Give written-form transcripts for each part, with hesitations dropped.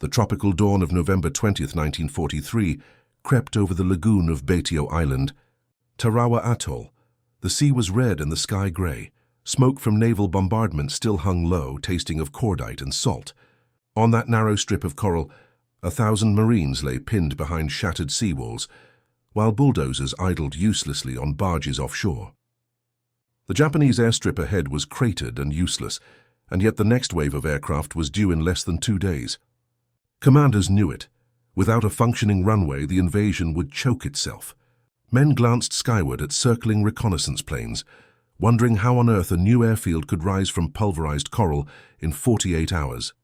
The tropical dawn of November 20th, 1943, crept over the lagoon of Batio Island, Tarawa Atoll. The sea was red and the sky gray. Smoke from naval bombardment still hung low, tasting of cordite and salt. On that narrow strip of coral, 1,000 Marines lay pinned behind shattered seawalls, while bulldozers idled uselessly on barges offshore. The Japanese airstrip ahead was cratered and useless, and yet the next wave of aircraft was due in less than 2 days. Commanders knew it. Without a functioning runway, the invasion would choke itself. Men glanced skyward at circling reconnaissance planes, wondering how on earth a new airfield could rise from pulverized coral in 48 hours.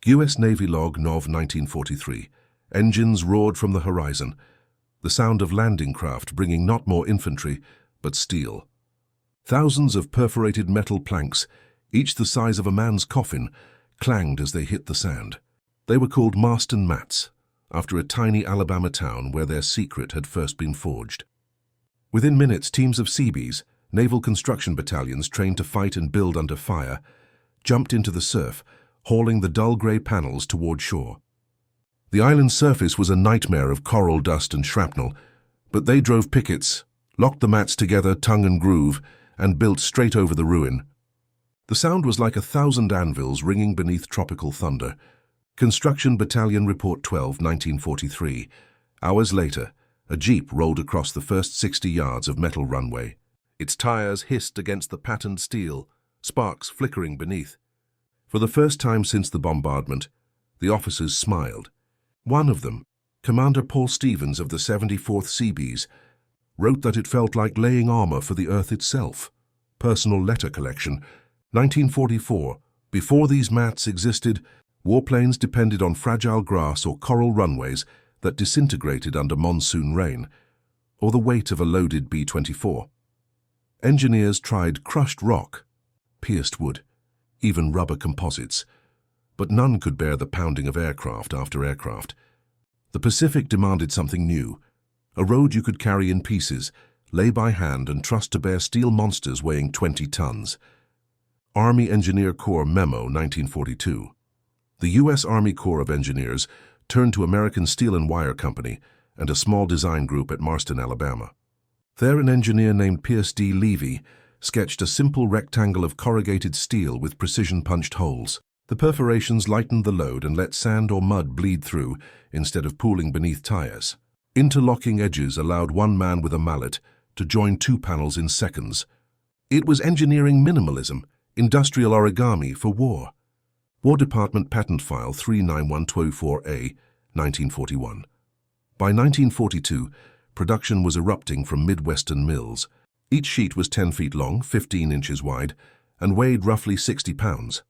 U.S. Navy log Nov 1943. Engines roared from the horizon, the sound of landing craft bringing not more infantry, but steel. Thousands of perforated metal planks, each the size of a man's coffin, clanged as they hit the sand. They were called Marston Mats, after a tiny Alabama town where their secret had first been forged. Within minutes, teams of Seabees, naval construction battalions trained to fight and build under fire, jumped into the surf, hauling the dull grey panels toward shore. The island's surface was a nightmare of coral dust and shrapnel, but they drove pickets, locked the mats together tongue and groove, and built straight over the ruin. The sound was like 1,000 anvils ringing beneath tropical thunder. Construction Battalion Report 12, 1943. Hours later, a jeep rolled across the first 60 yards of metal runway. Its tires hissed against the patterned steel, sparks flickering beneath. For the first time since the bombardment, the officers smiled. One of them, Commander Paul Stevens of the 74th Seabees, wrote that it felt like laying armor for the Earth itself. Personal letter collection, 1944. Before these mats existed, warplanes depended on fragile grass or coral runways that disintegrated under monsoon rain, or the weight of a loaded B-24. Engineers tried crushed rock, pierced wood, even rubber composites, but none could bear the pounding of aircraft after aircraft. The Pacific demanded something new, a road you could carry in pieces, lay by hand and trust to bear steel monsters weighing 20 tons. Army Engineer Corps Memo, 1942. The U.S. Army Corps of Engineers turned to American Steel and Wire Company and a small design group at Marston, Alabama. There, an engineer named Pierce D. Levy sketched a simple rectangle of corrugated steel with precision-punched holes. The perforations lightened the load and let sand or mud bleed through instead of pooling beneath tires. Interlocking edges allowed one man with a mallet to join 2 panels in seconds. It was engineering minimalism, industrial origami for war. War Department Patent File 39124A, 1941. By 1942, production was erupting from Midwestern mills. Each sheet was 10 feet long, 15 inches wide, and weighed roughly 60 pounds.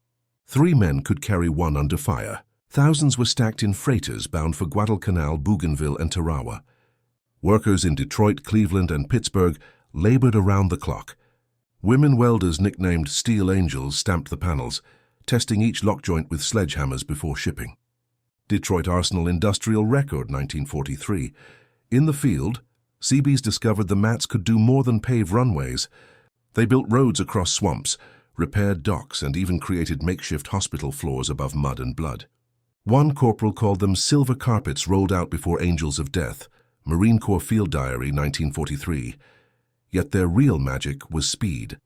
3 men could carry one under fire. Thousands were stacked in freighters bound for Guadalcanal, Bougainville, and Tarawa. Workers in Detroit, Cleveland, and Pittsburgh labored around the clock. Women welders nicknamed Steel Angels stamped the panels, testing each lock joint with sledgehammers before shipping. Detroit Arsenal Industrial Record, 1943. In the field, Seabees discovered the mats could do more than pave runways. They built roads across swamps, repaired docks, and even created makeshift hospital floors above mud and blood. One corporal called them silver carpets rolled out before angels of death. Marine Corps Field Diary, 1943. Yet their real magic was speed.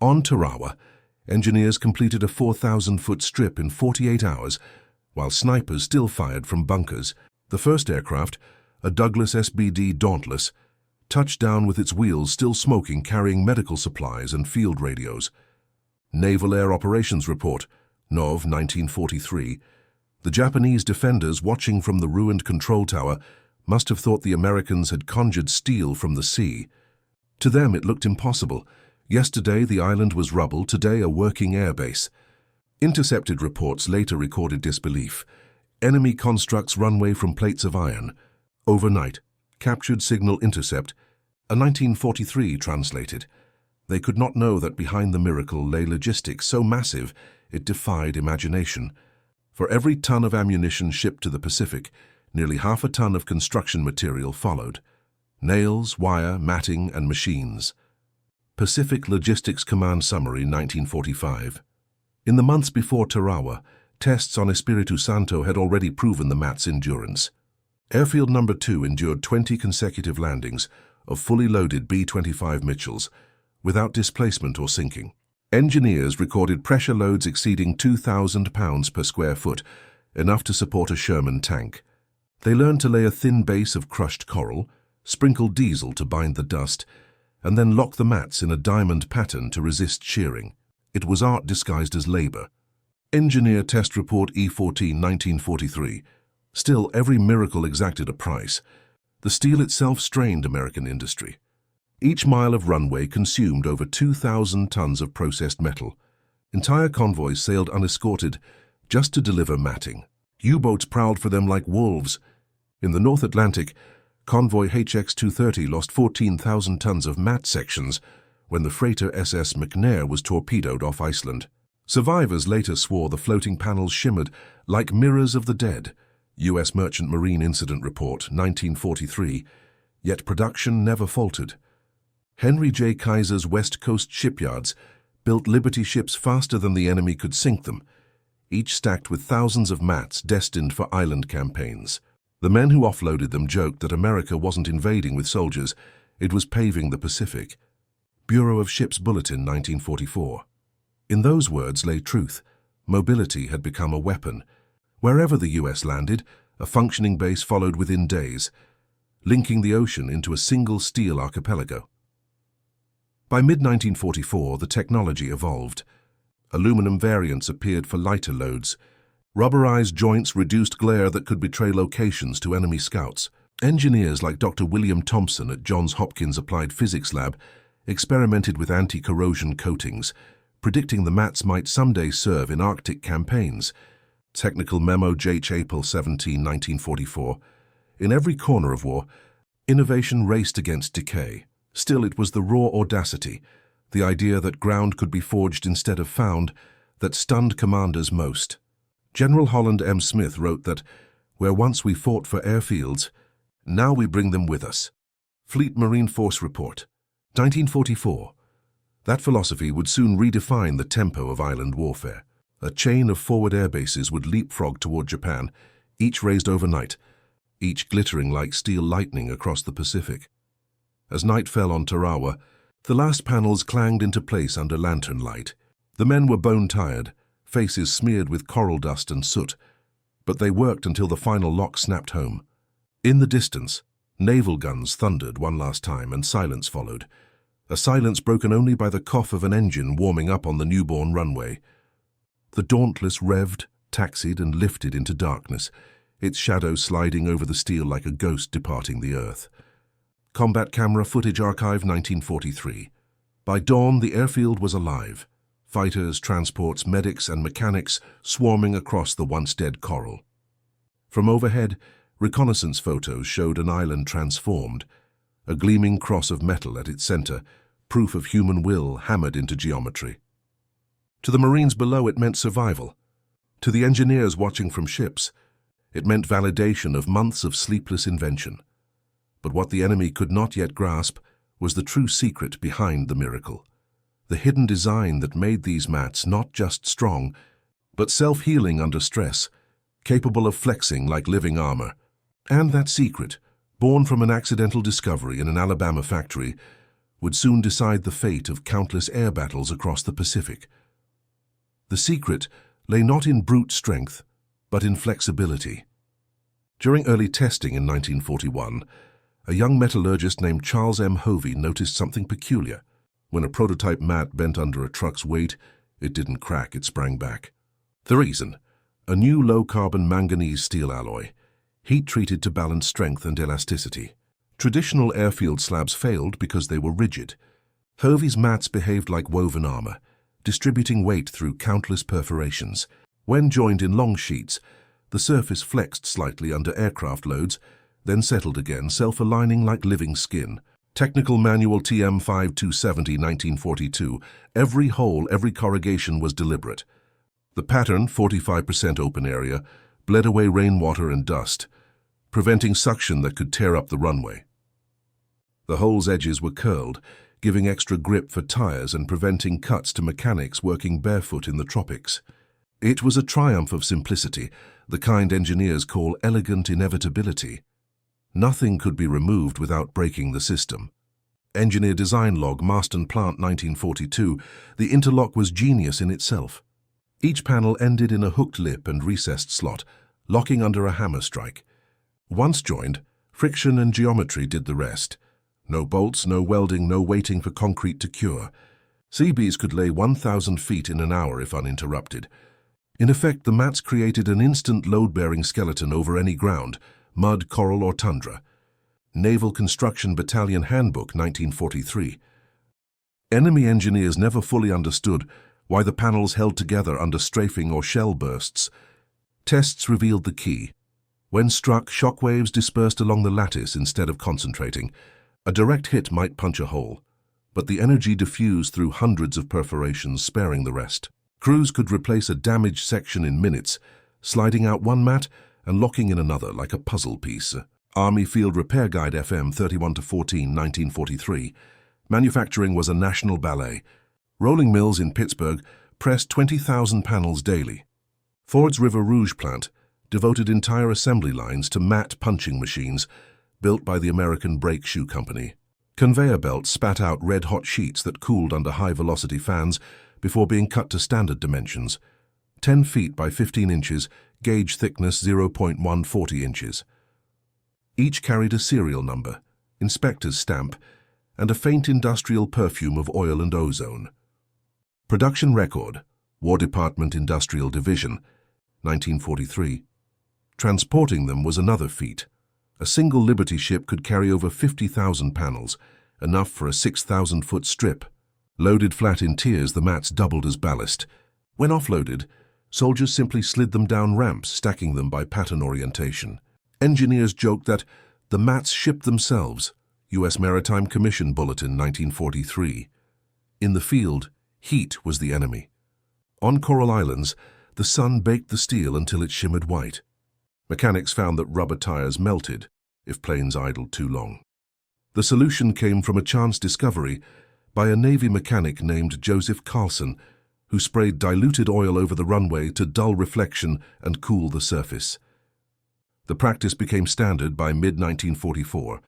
On Tarawa, engineers completed a 4,000-foot strip in 48 hours, while snipers still fired from bunkers. The first aircraft, a Douglas SBD Dauntless, touched down with its wheels still smoking, carrying medical supplies and field radios. Naval Air Operations Report, Nov 1943. The Japanese defenders watching from the ruined control tower must have thought the Americans had conjured steel from the sea. To them it looked impossible. Yesterday the island was rubble, today a working airbase. Intercepted reports later recorded disbelief. Enemy constructs runway from plates of iron. Overnight, captured signal intercept. A 1943 translated. They could not know that behind the miracle lay logistics so massive it defied imagination. For every ton of ammunition shipped to the Pacific, nearly half a ton of construction material followed. Nails, wire, matting, and machines. Pacific Logistics Command Summary, 1945. In the months before Tarawa, Tests on Espiritu Santo had already proven the mat's endurance. Airfield No. 2 endured 20 consecutive landings of fully loaded B-25 Mitchells without displacement or sinking. Engineers recorded pressure loads exceeding 2,000 pounds per square foot, enough to support a Sherman tank. They learned to lay a thin base of crushed coral, sprinkle diesel to bind the dust, and then lock the mats in a diamond pattern to resist shearing. It was art disguised as labor. Engineer Test Report E14 1943. Still, every miracle exacted a price. The steel itself strained American industry. Each mile of runway consumed over 2,000 tons of processed metal. Entire convoys sailed unescorted just to deliver matting. U-boats prowled for them like wolves. In the North Atlantic, convoy HX-230 lost 14,000 tons of mat sections when the freighter SS McNair was torpedoed off Iceland. Survivors later swore the floating panels shimmered like mirrors of the dead. U.S. Merchant Marine Incident Report, 1943, yet production never faltered. Henry J. Kaiser's West Coast shipyards built Liberty ships faster than the enemy could sink them, each stacked with thousands of mats destined for island campaigns. The men who offloaded them joked that America wasn't invading with soldiers, it was paving the Pacific. Bureau of Ships Bulletin, 1944. In those words lay truth. Mobility had become a weapon. Wherever the U.S. landed, a functioning base followed within days, linking the ocean into a single steel archipelago. By mid-1944, the technology evolved. Aluminum variants appeared for lighter loads. Rubberized joints reduced glare that could betray locations to enemy scouts. Engineers like Dr. William Thompson at Johns Hopkins Applied Physics Lab experimented with anti-corrosion coatings, predicting the mats might someday serve in Arctic campaigns. Technical Memo J.H. April 17, 1944. In every corner of war, innovation raced against decay. Still, it was the raw audacity, the idea that ground could be forged instead of found, that stunned commanders most. General Holland M. Smith wrote that, "Where once we fought for airfields, now we bring them with us." Fleet Marine Force Report, 1944. That philosophy would soon redefine the tempo of island warfare. A chain of forward air bases would leapfrog toward Japan, each raised overnight, each glittering like steel lightning across the Pacific. As night fell on Tarawa, the last panels clanged into place under lantern light. The men were bone-tired, faces smeared with coral dust and soot, but they worked until the final lock snapped home. In the distance, naval guns thundered one last time and silence followed, a silence broken only by the cough of an engine warming up on the newborn runway. The Dauntless revved, taxied, and lifted into darkness, its shadow sliding over the steel like a ghost departing the earth. Combat Camera Footage Archive, 1943. By dawn, the airfield was alive. Fighters, transports, medics, and mechanics swarming across the once-dead coral. From overhead, reconnaissance photos showed an island transformed, a gleaming cross of metal at its center, proof of human will hammered into geometry. To the Marines below, it meant survival. To the engineers watching from ships, it meant validation of months of sleepless invention. But what the enemy could not yet grasp was the true secret behind the miracle, the hidden design that made these mats not just strong, but self-healing under stress, capable of flexing like living armor. And that secret, born from an accidental discovery in an Alabama factory, would soon decide the fate of countless air battles across the Pacific. The secret lay not in brute strength, but in flexibility. During early testing in 1941, a young metallurgist named Charles M. Hovey noticed something peculiar. When a prototype mat bent under a truck's weight, it didn't crack, it sprang back. The reason? A new low-carbon manganese steel alloy, heat-treated to balance strength and elasticity. Traditional airfield slabs failed because they were rigid. Hovey's mats behaved like woven armor, distributing weight through countless perforations. When joined in long sheets, the surface flexed slightly under aircraft loads, then settled again, self-aligning like living skin. Technical Manual TM 5270, 1942. Every hole, every corrugation was deliberate. The pattern, 45% open area, bled away rainwater and dust, preventing suction that could tear up the runway. The hole's edges were curled, giving extra grip for tires and preventing cuts to mechanics working barefoot in the tropics. It was a triumph of simplicity, the kind engineers call elegant inevitability. Nothing could be removed without breaking the system. Engineer Design Log, Marston Plant 1942, the interlock was genius in itself. Each panel ended in a hooked lip and recessed slot, locking under a hammer strike. Once joined, friction and geometry did the rest. No bolts, no welding, no waiting for concrete to cure. Seabees could lay 1,000 feet in an hour if uninterrupted. In effect, the mats created an instant load-bearing skeleton over any ground, mud, coral, or tundra. Naval Construction Battalion Handbook, 1943. Enemy engineers never fully understood why the panels held together under strafing or shell bursts. Tests revealed the key. When struck, shock waves dispersed along the lattice instead of concentrating. A direct hit might punch a hole, but the energy diffused through hundreds of perforations, sparing the rest. Crews could replace a damaged section in minutes, sliding out one mat and locking in another like a puzzle piece. Army Field Repair Guide FM 31-14, 1943. Manufacturing was a national ballet. Rolling mills in Pittsburgh pressed 20,000 panels daily. Ford's River Rouge plant devoted entire assembly lines to mat punching machines built by the American Brake Shoe Company. Conveyor belts spat out red-hot sheets that cooled under high-velocity fans before being cut to standard dimensions. 10 feet by 15 inches, gauge thickness 0.140 inches. Each carried a serial number, inspector's stamp, and a faint industrial perfume of oil and ozone. Production record, War Department Industrial Division, 1943. Transporting them was another feat. A single Liberty ship could carry over 50,000 panels, enough for a 6,000-foot strip. Loaded flat in tiers, the mats doubled as ballast. When offloaded, soldiers simply slid them down ramps, stacking them by pattern orientation. Engineers joked that the mats shipped themselves. U.S. Maritime Commission Bulletin, 1943. In the field, heat was the enemy. On Coral Islands, the sun baked the steel until it shimmered white. Mechanics found that rubber tires melted if planes idled too long. The solution came from a chance discovery by a Navy mechanic named Joseph Carlson, who sprayed diluted oil over the runway to dull reflection and cool the surface. The practice became standard by mid-1944.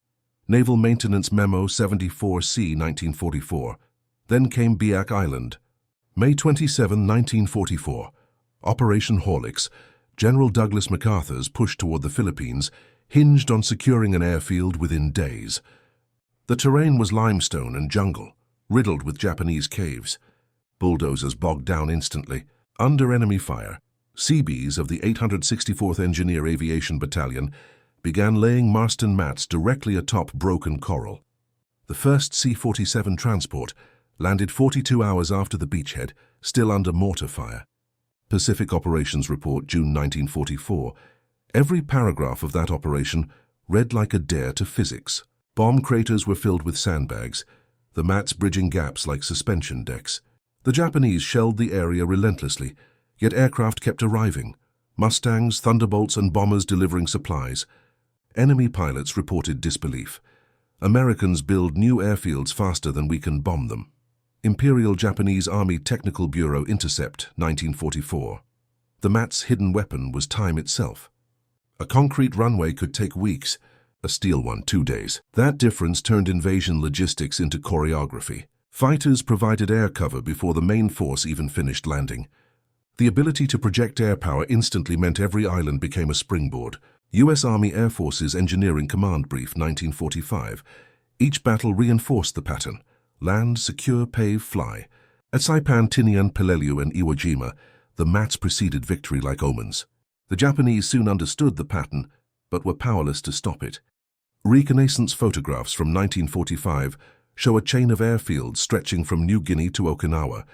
Naval Maintenance Memo 74C 1944. Then came Biak Island. May 27, 1944. Operation Horlicks, General Douglas MacArthur's push toward the Philippines, hinged on securing an airfield within days. The terrain was limestone and jungle, riddled with Japanese caves. Bulldozers bogged down instantly, under enemy fire. Seabees of the 864th Engineer Aviation Battalion began laying Marston mats directly atop broken coral. The first C-47 transport landed 42 hours after the beachhead, still under mortar fire. Pacific Operations Report, June 1944. Every paragraph of that operation read like a dare to physics. Bomb craters were filled with sandbags, the mats bridging gaps like suspension decks. The Japanese shelled the area relentlessly, yet aircraft kept arriving. Mustangs, Thunderbolts, and bombers delivering supplies. Enemy pilots reported disbelief. Americans build new airfields faster than we can bomb them. Imperial Japanese Army Technical Bureau Intercept, 1944. The mat's hidden weapon was time itself. A concrete runway could take weeks, a steel one 2 days. That difference turned invasion logistics into choreography. Fighters provided air cover before the main force even finished landing. The ability to project air power instantly meant every island became a springboard. U.S. Army Air Forces Engineering Command Brief, 1945. Each battle reinforced the pattern. Land, secure, pave, fly. At Saipan, Tinian, Peleliu, and Iwo Jima, the mats preceded victory like omens. The Japanese soon understood the pattern, but were powerless to stop it. Reconnaissance photographs from 1945 show a chain of airfields stretching from New Guinea to Okinawa,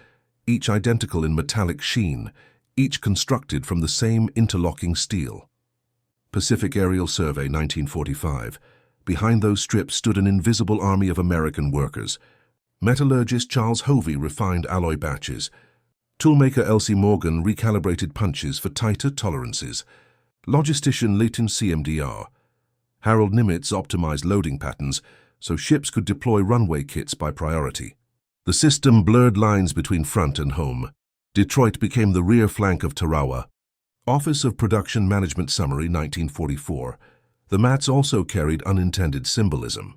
each identical in metallic sheen, each constructed from the same interlocking steel. Pacific Aerial Survey, 1945. Behind those strips stood an invisible army of American workers. Metallurgist Charles Hovey refined alloy batches. Toolmaker Elsie Morgan recalibrated punches for tighter tolerances. Logistician Leighton CMDR. Harold Nimitz optimized loading patterns so ships could deploy runway kits by priority. The system blurred lines between front and home. Detroit became the rear flank of Tarawa. Office of Production Management Summary, 1944. The mats also carried unintended symbolism.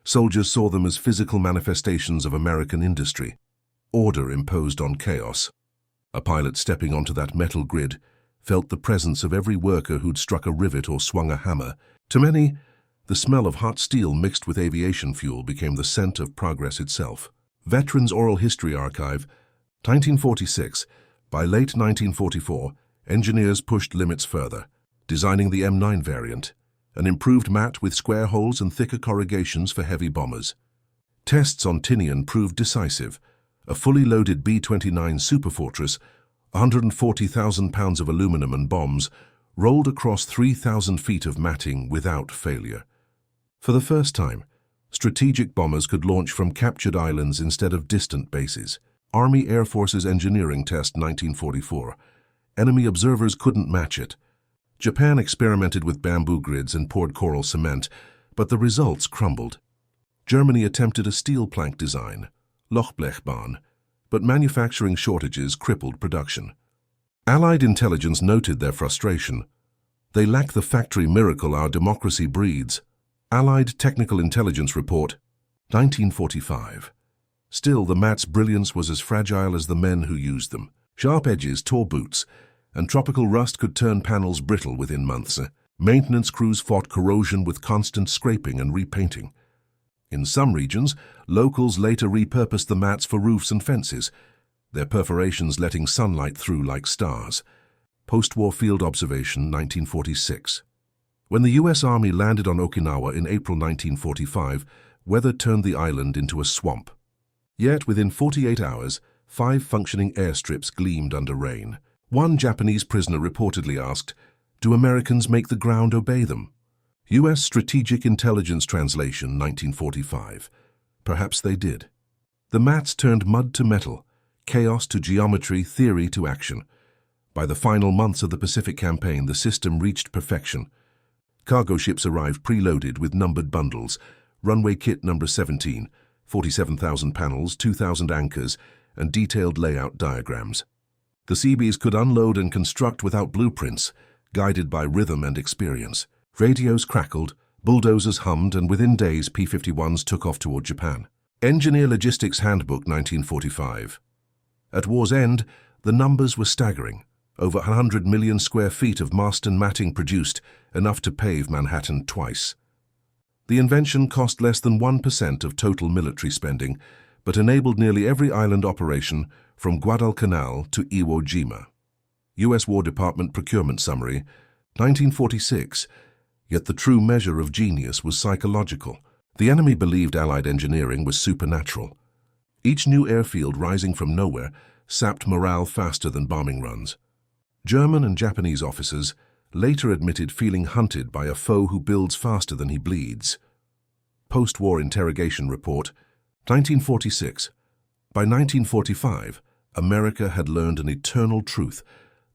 Soldiers saw them as physical manifestations of American industry, order imposed on chaos. A pilot stepping onto that metal grid felt the presence of every worker who'd struck a rivet or swung a hammer. To many, the smell of hot steel mixed with aviation fuel became the scent of progress itself. Veterans Oral History Archive, 1946. By late 1944, engineers pushed limits further, designing the M9 variant, an improved mat with square holes and thicker corrugations for heavy bombers. Tests on Tinian proved decisive. A fully loaded B-29 Superfortress, 140,000 pounds of aluminum and bombs, rolled across 3,000 feet of matting without failure. For the first time, strategic bombers could launch from captured islands instead of distant bases. Army Air Forces Engineering Test, 1944. Enemy observers couldn't match it. Japan experimented with bamboo grids and poured coral cement, but the results crumbled. Germany attempted a steel plank design, Lochblechbahn, but manufacturing shortages crippled production. Allied intelligence noted their frustration. They lack the factory miracle our democracy breeds. Allied Technical Intelligence Report, 1945. Still, the mat's brilliance was as fragile as the men who used them. Sharp edges tore boots, and tropical rust could turn panels brittle within months. Maintenance crews fought corrosion with constant scraping and repainting. In some regions, locals later repurposed the mats for roofs and fences, their perforations letting sunlight through like stars. Post-war field observation, 1946. When the U.S. Army landed on Okinawa in April 1945, weather turned the island into a swamp. Yet within 48 hours, 5 functioning airstrips gleamed under rain. One Japanese prisoner reportedly asked, "Do Americans make the ground obey them?" U.S. Strategic Intelligence Translation, 1945. Perhaps they did. The mats turned mud to metal, chaos to geometry, theory to action. By the final months of the Pacific Campaign, the system reached perfection. Cargo ships arrived preloaded with numbered bundles, runway kit number 17, 47,000 panels, 2,000 anchors, and detailed layout diagrams. The Seabees could unload and construct without blueprints, guided by rhythm and experience. Radios crackled, bulldozers hummed, and within days P-51s took off toward Japan. Engineer Logistics Handbook, 1945. At war's end, the numbers were staggering. Over 100 million square feet of mast and matting produced, enough to pave Manhattan twice. The invention cost less than 1% of total military spending, but enabled nearly every island operation from Guadalcanal to Iwo Jima. U.S. War Department Procurement Summary, 1946. Yet the true measure of genius was psychological. The enemy believed Allied engineering was supernatural. Each new airfield rising from nowhere sapped morale faster than bombing runs. German and Japanese officers later admitted feeling hunted by a foe who builds faster than he bleeds. Post-war interrogation report, 1946. By 1945, America had learned an eternal truth.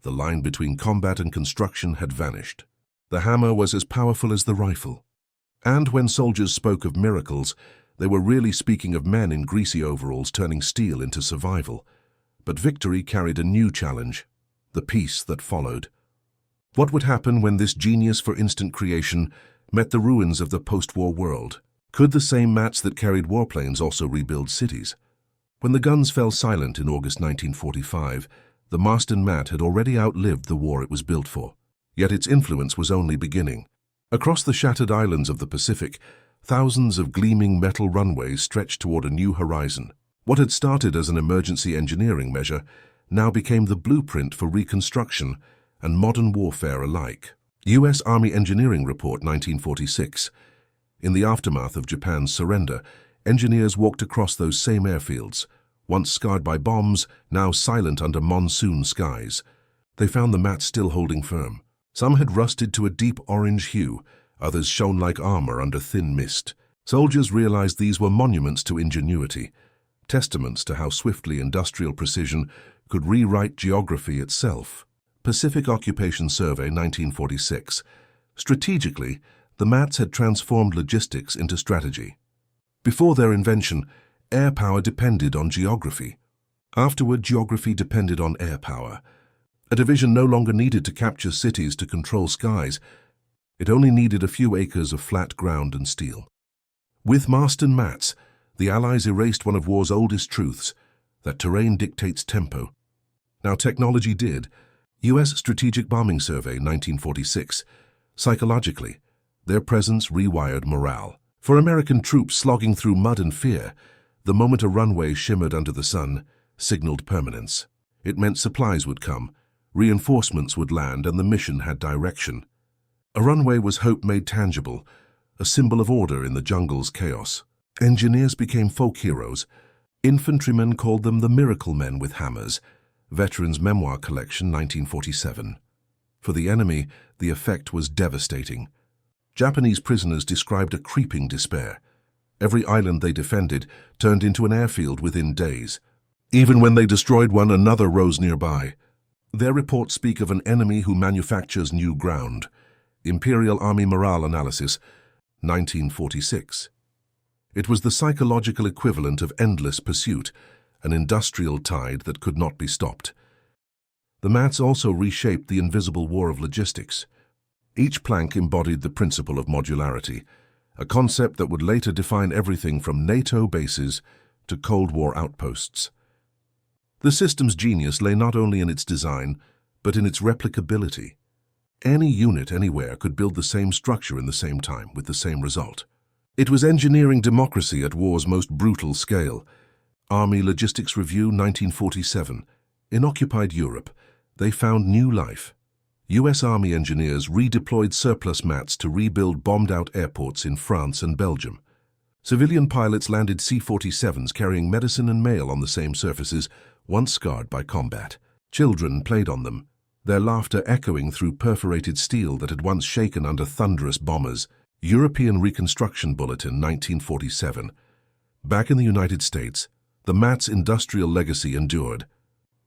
The line between combat and construction had vanished. The hammer was as powerful as the rifle. And when soldiers spoke of miracles, they were really speaking of men in greasy overalls turning steel into survival. But victory carried a new challenge, the peace that followed. What would happen when this genius for instant creation met the ruins of the post-war world? Could the same mats that carried warplanes also rebuild cities? When the guns fell silent in August 1945, the mast and mat had already outlived the war it was built for. Yet its influence was only beginning. Across the shattered islands of the Pacific, thousands of gleaming metal runways stretched toward a new horizon. What had started as an emergency engineering measure now became the blueprint for reconstruction and modern warfare alike. U.S. Army Engineering Report, 1946. In the aftermath of Japan's surrender, engineers walked across those same airfields, once scarred by bombs, now silent under monsoon skies. They found the mats still holding firm. Some had rusted to a deep orange hue, others shone like armor under thin mist. Soldiers realized these were monuments to ingenuity, testaments to how swiftly industrial precision could rewrite geography itself. Pacific Occupation Survey, 1946. Strategically, the mats had transformed logistics into strategy. Before their invention, air power depended on geography. Afterward, geography depended on air power. A division no longer needed to capture cities to control skies. It only needed a few acres of flat ground and steel. With mast and mats, the Allies erased one of war's oldest truths, that terrain dictates tempo. Now technology did. U.S. Strategic Bombing Survey, 1946. Psychologically, their presence rewired morale. For American troops slogging through mud and fear, the moment a runway shimmered under the sun signaled permanence. It meant supplies would come, reinforcements would land, and the mission had direction. A runway was hope made tangible, a symbol of order in the jungle's chaos. Engineers became folk heroes. Infantrymen called them the miracle men with hammers. Veterans' Memoir Collection, 1947. For the enemy, the effect was devastating. Japanese prisoners described a creeping despair. Every island they defended turned into an airfield within days. Even when they destroyed one, another rose nearby. Their reports speak of an enemy who manufactures new ground. Imperial Army Morale Analysis, 1946. It was the psychological equivalent of endless pursuit, an industrial tide that could not be stopped. The mats also reshaped the invisible war of logistics. Each plank embodied the principle of modularity, a concept that would later define everything from NATO bases to Cold War outposts. The system's genius lay not only in its design, but in its replicability. Any unit anywhere could build the same structure in the same time with the same result. It was engineering democracy at war's most brutal scale. Army Logistics Review, 1947. In occupied Europe, they found new life. U.S. Army engineers redeployed surplus mats to rebuild bombed-out airports in France and Belgium. Civilian pilots landed C-47s carrying medicine and mail on the same surfaces, once scarred by combat. Children played on them, their laughter echoing through perforated steel that had once shaken under thunderous bombers. European Reconstruction Bulletin, 1947. Back in the United States, the mats' industrial legacy endured.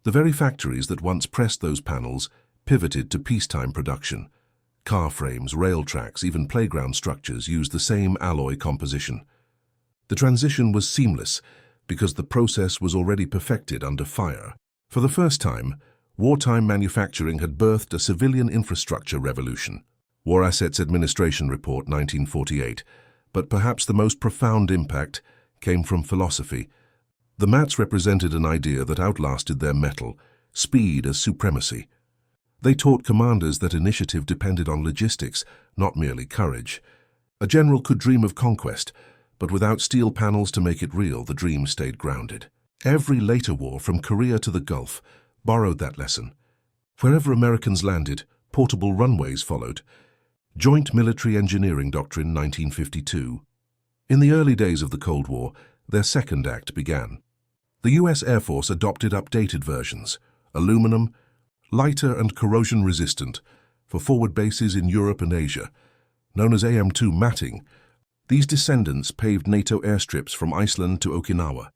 The very factories that once pressed those panels pivoted to peacetime production. Car frames, rail tracks, even playground structures used the same alloy composition. The transition was seamless because the process was already perfected under fire. For the first time, wartime manufacturing had birthed a civilian infrastructure revolution. War Assets Administration Report, 1948. But perhaps the most profound impact came from philosophy. The mats represented an idea that outlasted their metal, speed as supremacy. They taught commanders that initiative depended on logistics, not merely courage. A general could dream of conquest, but without steel panels to make it real, the dream stayed grounded. Every later war, from Korea to the Gulf, borrowed that lesson. Wherever Americans landed, portable runways followed. Joint Military Engineering Doctrine, 1952. In the early days of the Cold War, their second act began. The U.S. Air Force adopted updated versions, aluminum, lighter and corrosion-resistant, for forward bases in Europe and Asia. Known as AM2 matting, these descendants paved NATO airstrips from Iceland to Okinawa.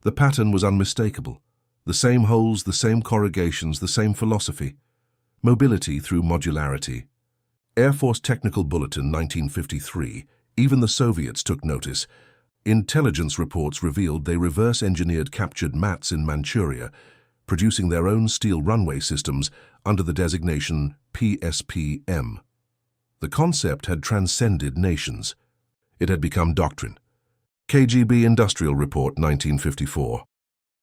The pattern was unmistakable. The same holes, the same corrugations, the same philosophy. Mobility through modularity. Air Force Technical Bulletin, 1953. Even the Soviets took notice. Intelligence reports revealed they reverse-engineered captured mats in Manchuria, producing their own steel runway systems under the designation PSPM. The concept had transcended nations. It had become doctrine. KGB Industrial Report, 1954.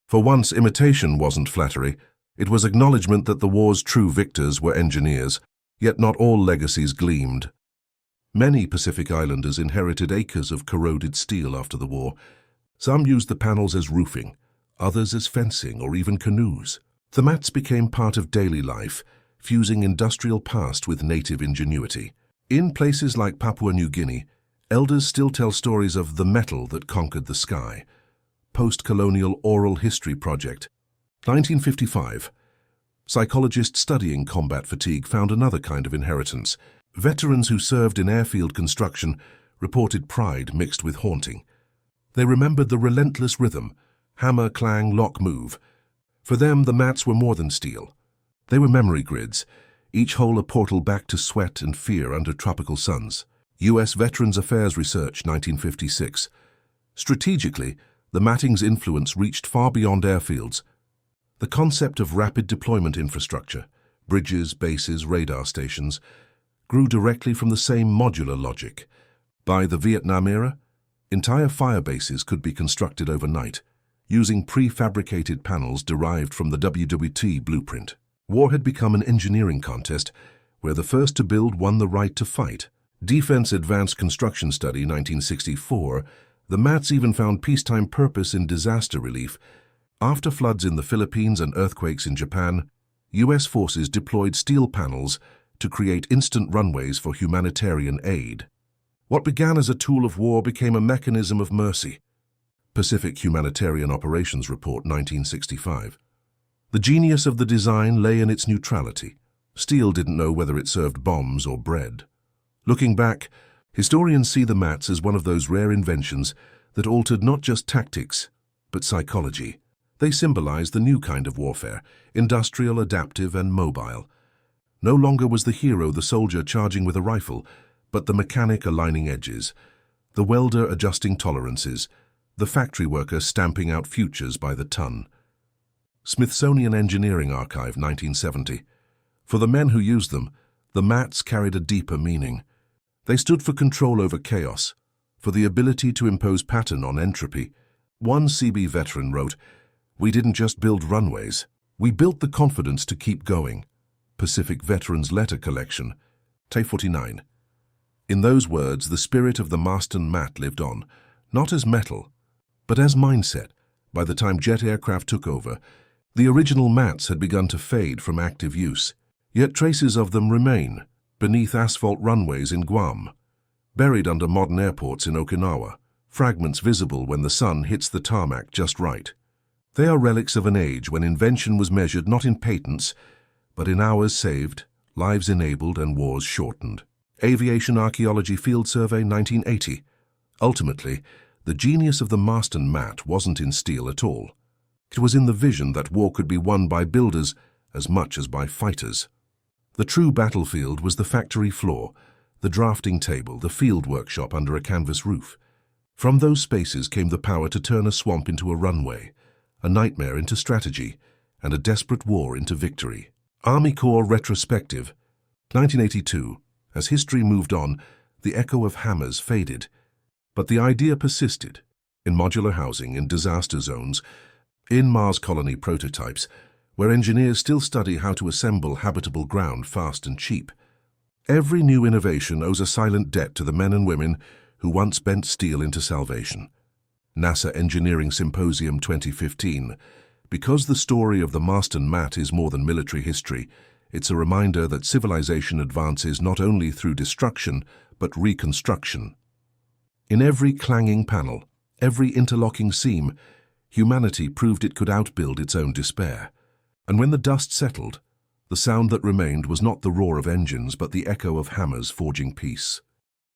For once, imitation wasn't flattery. It was acknowledgement that the war's true victors were engineers, yet not all legacies gleamed. Many Pacific Islanders inherited acres of corroded steel after the war. Some used the panels as roofing, others as fencing or even canoes. The mats became part of daily life, fusing industrial past with native ingenuity. In places like Papua New Guinea, elders still tell stories of the metal that conquered the sky. Post-colonial oral history project. 1955. Psychologists studying combat fatigue found another kind of inheritance. Veterans who served in airfield construction reported pride mixed with haunting. They remembered the relentless rhythm, hammer, clang, lock, move. For them, the mats were more than steel. They were memory grids, each hole a portal back to sweat and fear under tropical suns. U.S. Veterans Affairs Research, 1956. Strategically, The matting's influence reached far beyond airfields. The concept of rapid deployment infrastructure, bridges, bases, radar stations, grew directly from the same modular logic. By the Vietnam era, entire fire bases could be constructed overnight, using prefabricated panels derived from the WWT blueprint. War had become an engineering contest, where the first to build won the right to fight. Defense Advanced Construction Study 1964, the MATs even found peacetime purpose in disaster relief. After floods in the Philippines and earthquakes in Japan, U.S. forces deployed steel panels to create instant runways for humanitarian aid. What began as a tool of war became a mechanism of mercy. Pacific Humanitarian Operations Report 1965. The genius of the design lay in its neutrality. Steel didn't know whether it served bombs or bread. Looking back, historians see the MATs as one of those rare inventions that altered not just tactics, but psychology. They symbolize the new kind of warfare, industrial, adaptive, and mobile. No longer was the hero the soldier charging with a rifle, but the mechanic aligning edges, the welder adjusting tolerances, the factory worker stamping out futures by the ton. Smithsonian Engineering Archive, 1970. For the men who used them, the MATs carried a deeper meaning. They stood for control over chaos, for the ability to impose pattern on entropy. One CB veteran wrote, "We didn't just build runways, we built the confidence to keep going." Pacific Veterans Letter Collection, Tay 49. In those words, the spirit of the Marston MAT lived on, not as metal, but as mindset. By the time jet aircraft took over, the original MATs had begun to fade from active use. Yet traces of them remain, beneath asphalt runways in Guam, buried under modern airports in Okinawa, fragments visible when the sun hits the tarmac just right. They are relics of an age when invention was measured not in patents, but in hours saved, lives enabled, and wars shortened. Aviation Archaeology Field Survey 1980. Ultimately, the genius of the Marston MAT wasn't in steel at all. It was in the vision that war could be won by builders as much as by fighters. The true battlefield was the factory floor, the drafting table, the field workshop under a canvas roof. From those spaces came the power to turn a swamp into a runway, a nightmare into strategy, and a desperate war into victory. Army Corps Retrospective, 1982. As history moved on, the echo of hammers faded, but the idea persisted. In modular housing, in disaster zones, in Mars colony prototypes, where engineers still study how to assemble habitable ground fast and cheap. Every new innovation owes a silent debt to the men and women who once bent steel into salvation. NASA Engineering Symposium 2015. Because the story of the Marston MAT is more than military history, it's a reminder that civilization advances not only through destruction, but reconstruction. In every clanging panel, every interlocking seam, humanity proved it could outbuild its own despair. And when the dust settled, the sound that remained was not the roar of engines, but the echo of hammers forging peace.